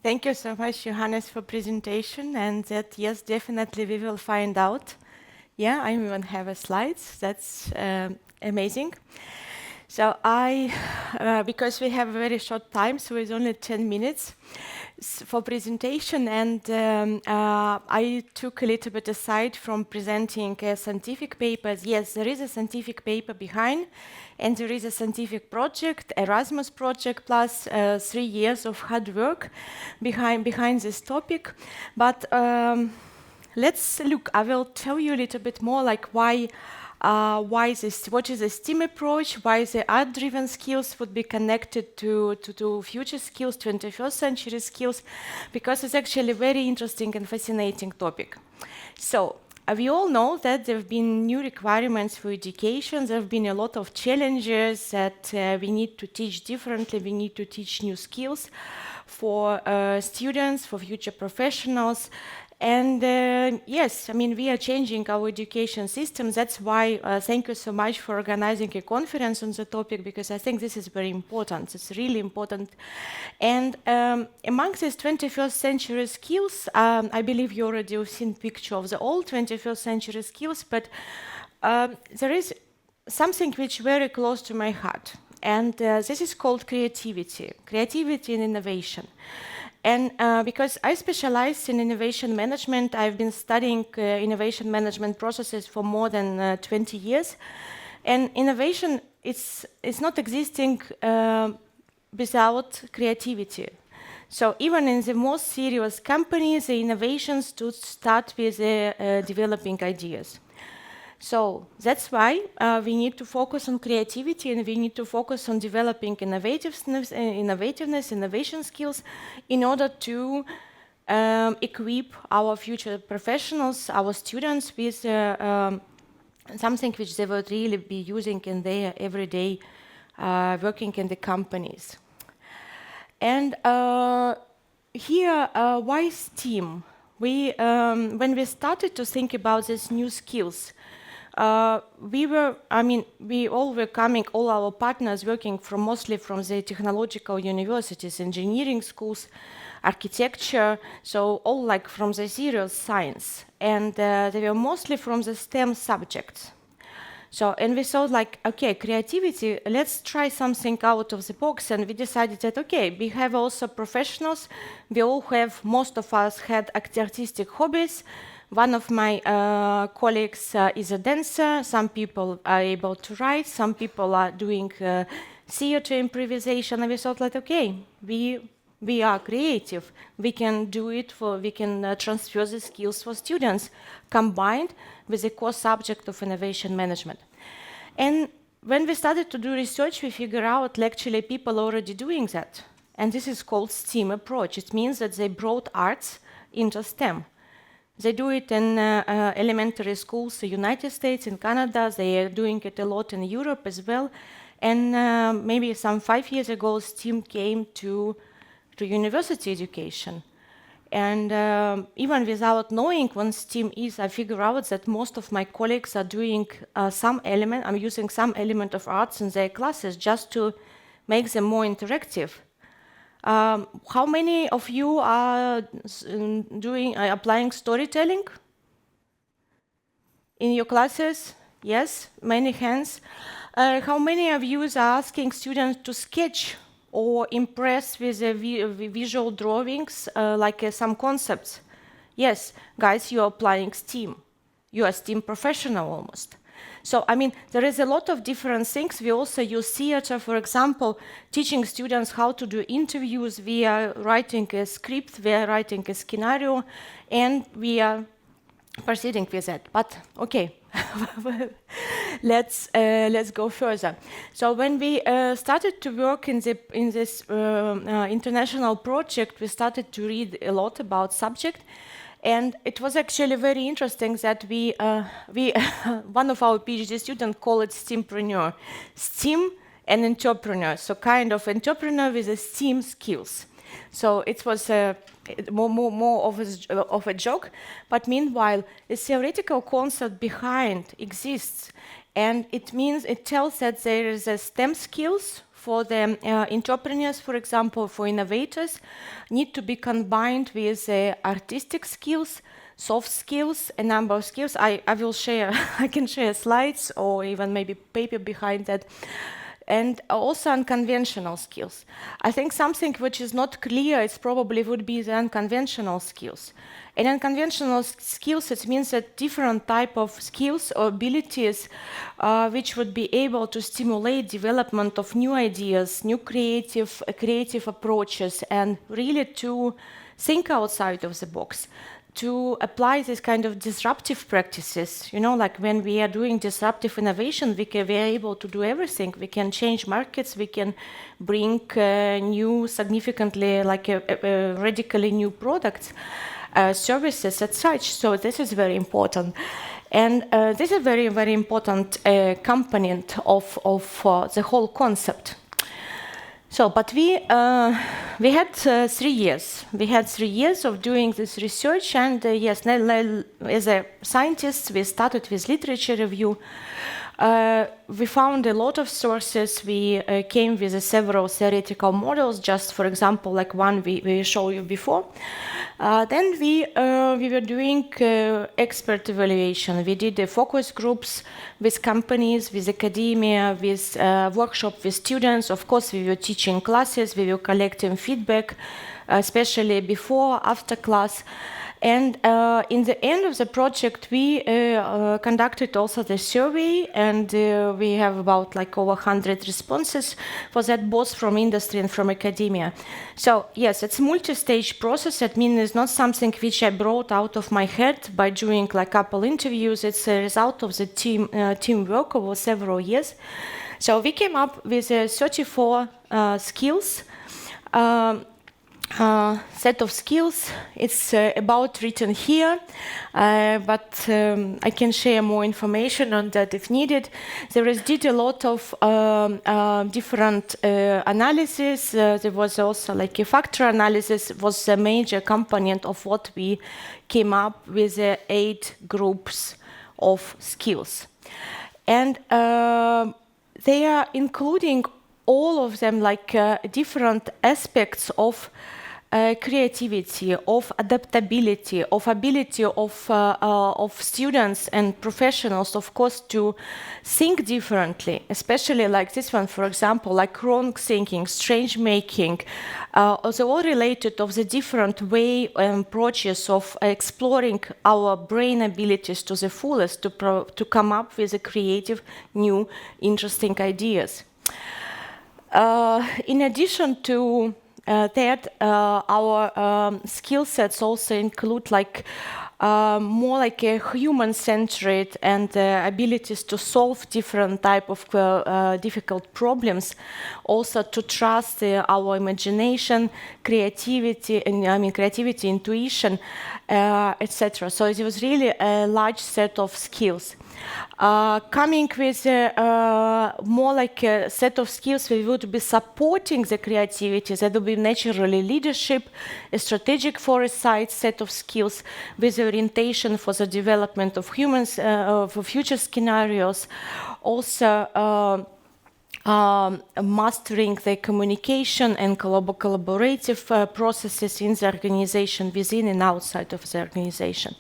Thank you so much, Johannes, for presentation, and that, yes, definitely we will find out. Yeah, I even have a slides. That's amazing. So because we have a very short time, so it's only 10 minutes for presentation, and I took a little bit aside from presenting scientific papers. Yes, there is a scientific paper behind, and there is a scientific project, Erasmus project, plus 3 years of hard work behind this topic. But let's look. I will tell you a little bit more, like why this, what is the STEAM approach, why the art-driven skills would be connected to future skills, 21st century skills, because it's actually a very interesting and fascinating topic. So we all know that there have been new requirements for education. There have been a lot of challenges that we need to teach differently. We need to teach new skills for students, for future professionals. And yes, I mean, we are changing our education system. That's why thank you so much for organizing a conference on the topic, because I think this is very important. It's really important. And among these 21st century skills, I believe you already have seen picture of the old 21st century skills, but there is something which is very close to my heart. And this is called creativity and innovation. And because I specialize in innovation management, I've been studying innovation management processes for more than 20 years. And innovation is not existing without creativity. So even in the most serious companies, the innovations do start with developing ideas. So that's why we need to focus on creativity, and we need to focus on developing innovativeness, innovation skills, in order to equip our future professionals, our students, with something which they would really be using in their everyday working in the companies. And here, why STEAM? When we started to think about these new skills, we all were coming, all our partners working mostly from the technological universities, engineering schools, architecture, so all like from the serious science. And they were mostly from the STEM subjects. So, and we thought like, okay, creativity, let's try something out of the box. And we decided that, okay, we have also professionals. We all have, most of us had artistic hobbies. One of my colleagues is a dancer. Some people are able to write. Some people are doing theater improvisation. And we thought like, okay, we are creative. We can do it we can transfer the skills for students combined with the core subject of innovation management. And when we started to do research, we figured out actually people already doing that. And this is called STEAM approach. It means that they brought arts into STEM. They do it in elementary schools in the United States, in Canada. They are doing it a lot in Europe as well. And maybe some 5 years ago, STEAM came to university education. And even without knowing what STEAM is, I figure out that most of my colleagues are doing I'm using some element of arts in their classes just to make them more interactive. How many of you are applying storytelling in your classes? Yes, many hands. How many of you are asking students to sketch or impress with visual drawings, like some concepts? Yes, guys, you're applying STEAM. You are STEAM professional almost. So, I mean, there is a lot of different things. We also use theater, for example, teaching students how to do interviews. We are writing a script, we are writing a scenario, and we are proceeding with that. But, okay, let's go further. So when we started to work in this international project, we started to read a lot about subject. And it was actually very interesting that one of our PhD students called it STEAMpreneur. STEAM and entrepreneur, so kind of entrepreneur with the STEAM skills. So it was more of a joke, but meanwhile, a theoretical concept behind exists. And it tells that there is a STEM skills for the entrepreneurs, for example, for innovators, need to be combined with artistic skills, soft skills, a number of skills. I will share, I can share slides or even maybe paper behind that. And also unconventional skills. I think something which is not clear, it probably would be the unconventional skills. And unconventional skills, it means that different type of skills or abilities which would be able to stimulate development of new ideas, new creative approaches, and really to think outside of the box, to apply this kind of disruptive practices. You know, like when we are doing disruptive innovation, we are able to do everything. We can change markets, we can bring new, significantly, like radically new products, services and such. So this is very important. And this is a very, very important component of the whole concept. So, but we had 3 years. We had 3 years of doing this research, and yes, as a scientist, we started with literature review. We found a lot of sources. We came with several theoretical models, just for example, like one we showed you before. Then we were doing expert evaluation. We did the focus groups with companies, with academia, with workshop with students. Of course, we were teaching classes, we were collecting feedback, especially before, after class. And in the end of the project, we conducted also the survey, and we have about like over 100 responses for that, both from industry and from academia. So yes, it's a multi-stage process. That means it's not something which I brought out of my head by doing like couple interviews. It's a result of the teamwork over several years. So we came up with 34 skills. Set of skills. It's about written here, but I can share more information on that if needed. There is did a lot of different analysis. There was also like a factor analysis was a major component of what we came up with 8 groups of skills. And they are including all of them like different aspects of creativity, of adaptability, of ability of students and professionals, of course, to think differently, especially like this one, for example, like wrong thinking, strange making, also all related of the different way and approaches of exploring our brain abilities to the fullest to come up with a creative, new, interesting ideas. In addition to that, our skill sets also include like more like a human-centered and abilities to solve different type of difficult problems, also to trust our imagination, creativity, and creativity, intuition, etc. So it was really a large set of skills. Coming with more like a set of skills, we would be supporting the creativity. That would be naturally leadership, a strategic foresight set of skills with orientation for the development of humans, for future scenarios. Also, mastering the communication and collaborative processes in the organization, within and outside of the organization.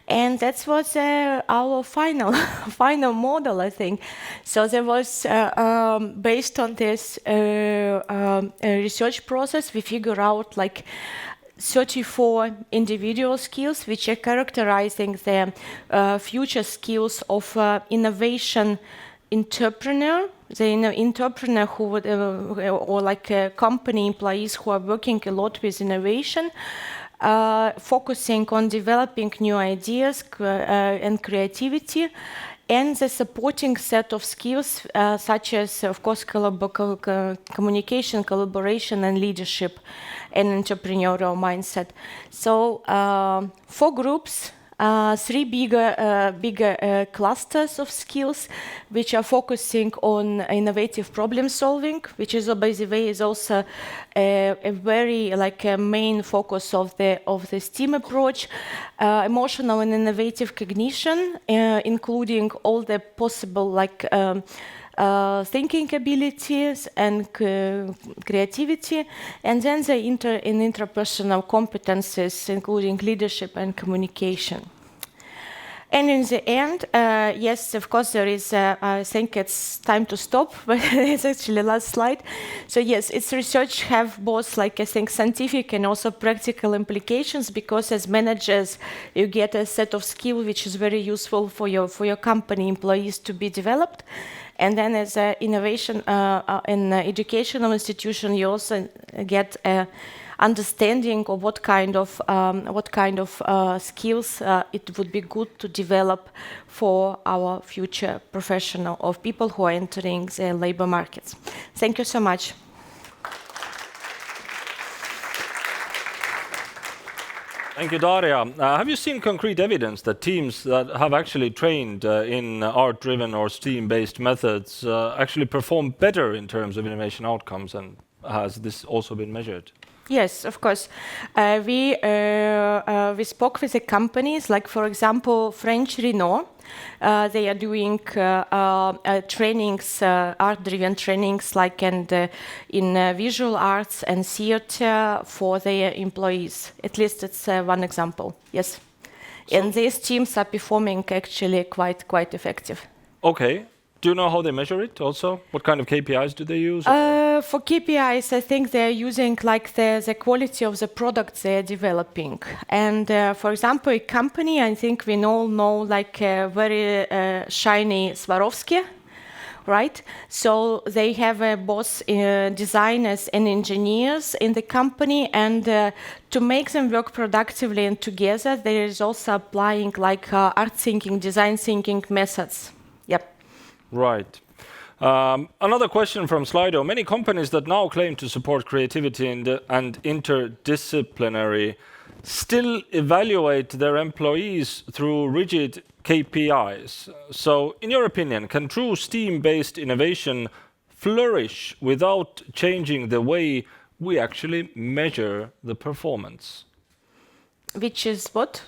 And that was our final model, I think. So there was, based on this research process, we figure out like 34 individual skills which are characterizing the future skills of innovation entrepreneur, the entrepreneur who would, or like company employees who are working a lot with innovation, focusing on developing new ideas and creativity, and the supporting set of skills such as, of course, communication, collaboration, and leadership, and entrepreneurial mindset. So 4 groups three bigger clusters of skills, which are focusing on innovative problem solving, which is, by the way, is also a very a main focus of the STEAM approach. Emotional and innovative cognition, including all the possible thinking abilities and creativity, and then the interpersonal competences, including leadership and communication. And in the end, yes, of course, there is, I think it's time to stop, but it's actually last slide. So yes, its research have both, I think, scientific and also practical implications, because as managers, you get a set of skills which is very useful for your company employees to be developed. And then as an innovation in educational institution, you also get understanding of what kind of skills it would be good to develop for our future professional of people who are entering the labor markets. Thank you so much. Thank you, Daria. Have you seen concrete evidence that teams that have actually trained in art-driven or STEAM-based methods actually perform better in terms of innovation outcomes, and has this also been measured? Yes, of course. We spoke with the companies, like for example, French Renault. They are doing trainings, art-driven trainings, like in visual arts and theater for their employees. At least it's one example. Yes, so and these teams are performing actually quite effective. Okay. Do you know how they measure it also? What kind of KPIs do they use? For KPIs, I think they're using the quality of the products they're developing. And for example, a company, I think we all know very shiny Swarovski, right? So they have both designers and engineers in the company, and to make them work productively and together, there is also applying art thinking, design thinking methods. Yep. Right. Another question from Slido. Many companies that now claim to support creativity and interdisciplinary still evaluate their employees through rigid KPIs. So, in your opinion, can true STEAM-based innovation flourish without changing the way we actually measure the performance? Which is what?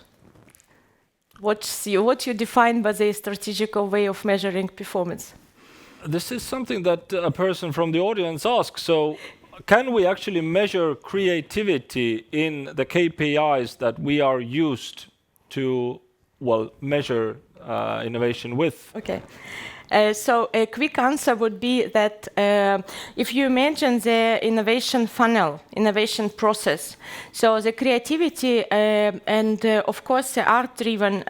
What you define by the strategical way of measuring performance? This is something that a person from the audience asks. So, can we actually measure creativity in the KPIs that we are used to, measure innovation with? Okay. So a quick answer would be that if you imagine the innovation funnel, innovation process, so the creativity and of course the art-driven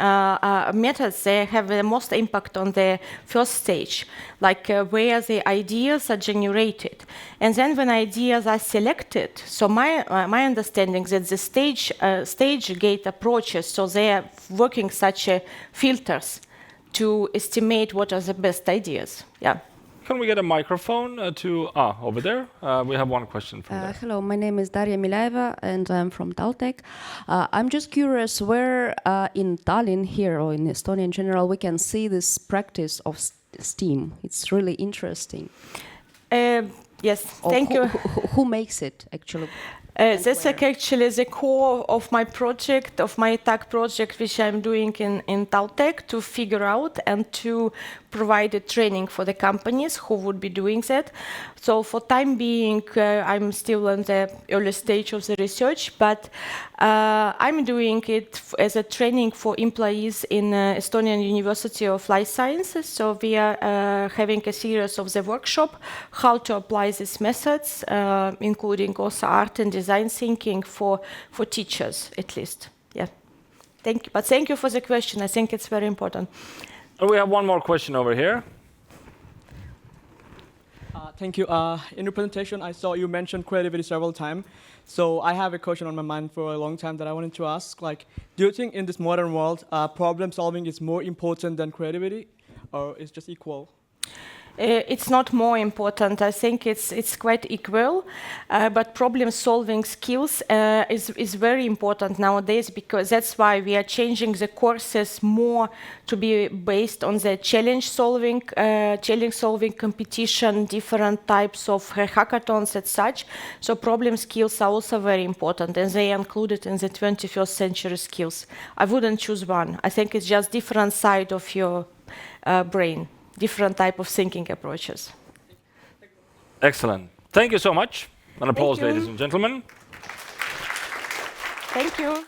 methods, they have the most impact on the first stage, where the ideas are generated. And then when ideas are selected, so my understanding that the stage gate approaches, so they are working such filters to estimate what are the best ideas. Yeah. Can we get a microphone over there? We have one question from there. Hello, my name is Daria Milaeva and I'm from TalTech. I'm just curious where in Tallinn here or in Estonia in general we can see this practice of STEAM. It's really interesting. Yes, thank you. Who makes it actually? That's actually the core of my project, of my tag project, which I'm doing in TalTech, to figure out and to provide a training for the companies who would be doing that. So for time being, I'm still in the early stage of the research, but I'm doing it as a training for employees in Estonian University of Life Sciences. So we are having a series of the workshop, how to apply these methods, including also art and design thinking for teachers, at least. Yeah. Thank you. But thank you for the question. I think it's very important. We have one more question over here. Thank you. In your presentation, I saw you mentioned creativity several times. So I have a question on my mind for a long time that I wanted to ask. Do you think in this modern world, problem solving is more important than creativity, or is just equal? It's not more important. I think it's quite equal, but problem-solving skills is very important nowadays, because that's why we are changing the courses more to be based on the challenge-solving competition, different types of hackathons and such. So problem skills are also very important, and they are included in the 21st century skills. I wouldn't choose one. I think it's just different side of your brain. Different type of thinking approaches. Excellent. Thank you so much. An applause, ladies and gentlemen. Thank you.